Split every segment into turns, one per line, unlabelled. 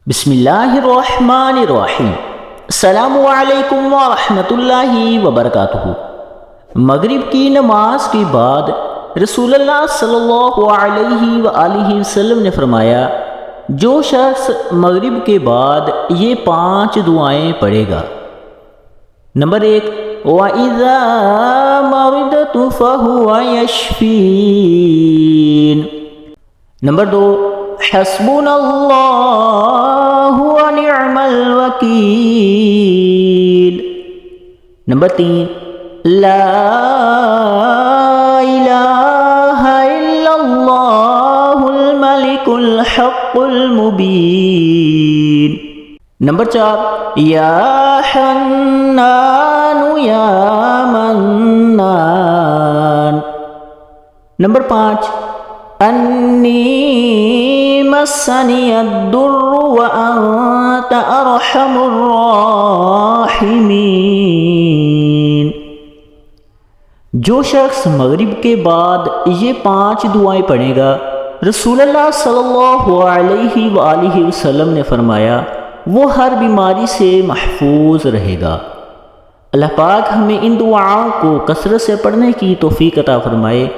بسم اللہ الرحمن الرحیم۔ السلام علیکم ورحمۃ اللہ وبرکاتہ۔ مغرب کی نماز کے بعد رسول اللہ صلی اللہ علیہ وآلہ وسلم نے فرمایا، جو شخص مغرب کے بعد یہ 5 دعائیں پڑھے گا۔ نمبر 1، وَإِذَا مَرِضْتُ فَهُوَ يَشْفِينِ۔ نمبر 2، حسبنا اللہ ونعم الوکیل۔ نمبر 3، لا الہ الا اللہ الملک الحق المبین۔ نمبر 4، یا حنان یا منان۔ نمبر 5، انی مسنی الضر وانت ارحم الراحمین۔ جو شخص مغرب کے بعد یہ 5 دعائیں پڑھے گا، رسول اللہ صلی اللہ علیہ وآلہ وسلم نے فرمایا، وہ ہر بیماری سے محفوظ رہے گا۔ اللہ پاک ہمیں ان دعاؤں کو کثرت سے پڑھنے کی توفیق عطا فرمائے۔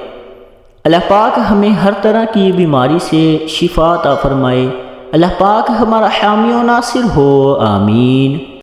اللہ پاک ہمیں ہر طرح کی بیماری سے شفا عطا فرمائے۔ اللہ پاک ہمارا حامی و ناصر ہو، آمین۔